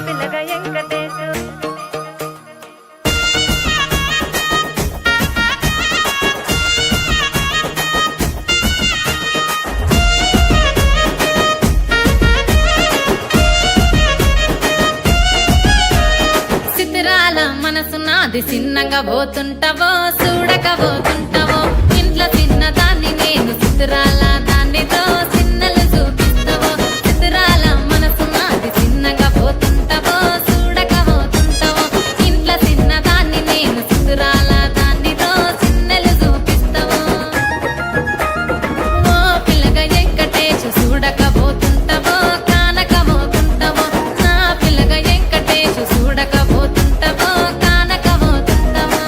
పిల్లగా వెంకటేశు సితిరాల మనసు నాది చిన్నగా పోతుంటావో చూడక పోతుంటావో ఇంట్లో చిన్నదాన్ని నేను సితిరాల దాన్నితో చిన్నలు చూపిస్తావో సితిరాల మనసు నాది చిన్నగా పోతుంటావో చూడక పోతుంటావో ఇంట్లో చిన్నదాన్ని నేను సితిరాల దాన్నితో చిన్నలు చూపిస్తావో ఓ పిల్లగా వెంకటేశు చూడక పోతుంటావో కానక పోతుంటావో నా పిల్లగా వెంకటేశు చూడక పోతుంటావో కానక పోతుంటావో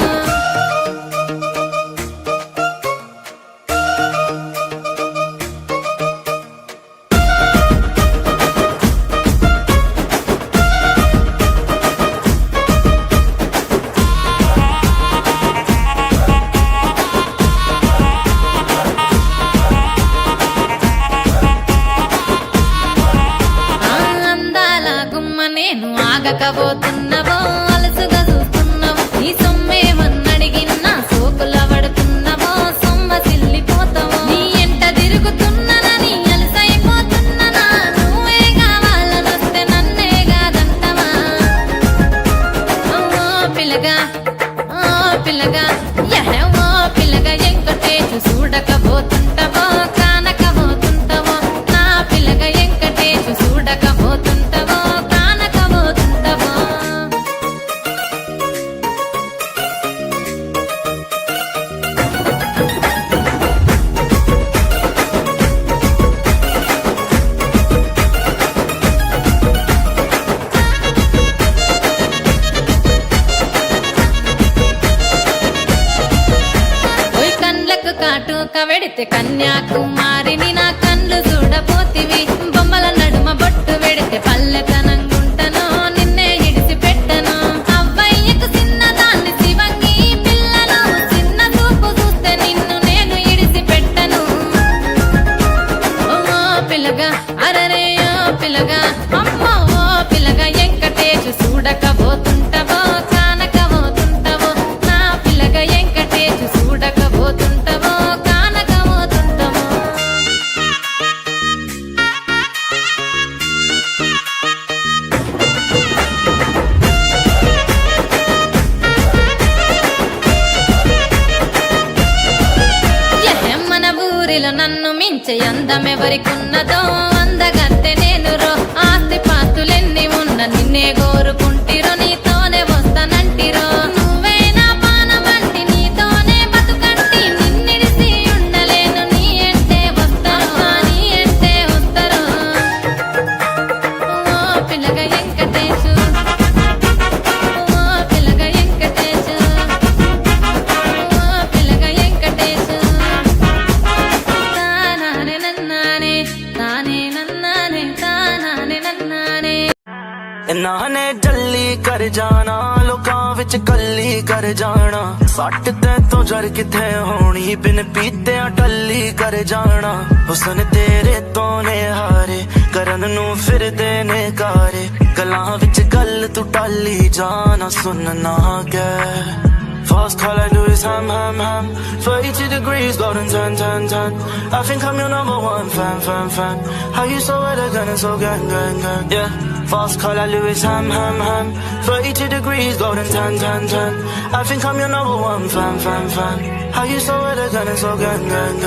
అందాల గుమ్మ నేను ఆగకపోతున్నవో అలసుగా చూస్తున్నవో నీ సొమ్మేమన్నడిగిన్నా సోకుల పడుతున్నవో సొమ్మ సిల్లిపోతావో నీ ఎంట తిరుగుతున్ననని అలసైపోతున్ననా నువ్వే కావాలనొస్తే నన్నే కాదంటవా ఓ పిల్లగా ఓ పిల్లగా ఓ పిల్లగా వెంకటేశు చూడకపోతుంటావో కానకపోతుంటావో నా పిల్లగా వెంకటేశు చూడకపోతుంటావో కానకపోతుంటావో ఓయ్ కండ్లకు కాటుక వెడితే కన్యాకుమారిని నా కండ్లు చూడపోతివి బొమ్మల నడుమ బొట్టు వెడితే పల్లెతనంగుంటను నిన్నే ఇడిసి పెట్టను అవ్వయ్యకు చిన్నదాన్ని శివంగి పిల్లను చిన్న చూపు చూస్తే నిన్ను నేను ఇడిసి పెట్టను ఓ పిల్లగా అరరే ఓ పిల్లగా అమ్మో ఓ పిల్లగా వెంకటేశు చూడకపోతుంటావో కానకపోతుంటావో నా పిల్లగా వెంకటేశు చూడకపోతుంటావో కానకపోతుంటావో మన ఊరిలో నన్ను మించే అందమెవరికున్నదో అందగత్తె నేను రో ఆస్తి పాస్తులెన్ని ఉన్న నిన్నే కోరుకుంటిరో నీతోనే వస్తానంటిరో నువ్వే నా పానమంటి నీతోనే బతుకంటి నిన్నిడిసి ఉండలేను నీ అంటే వస్తాను నీ అంటే వస్తారు ఓ పిల్లగా వెంకటేశు ఓ పిల్లగా వెంకటేశు ఓ పిల్లగా వెంకటేశు తానానే నన్నానే తానే నన్నానే తానానే నన్నానే इन्हां जल्ली कर जाना लोकां विच कल्ली कर जाना सट ते तो जर किथे होनी बिन पीते टल्ली कर जाना हुसन तेरे तो ने हारे करन नू फिर देने कारे गलां विच गल तू टाली जाना सुनना कै Fast car like Lewis, ham 32 degrees, golden 10 I think I'm your number one fan How you so elegant and so gang Yeah, fast car like Lewis, ham 32 degrees, golden 10 I think I'm your number one fan How you so elegant and so gang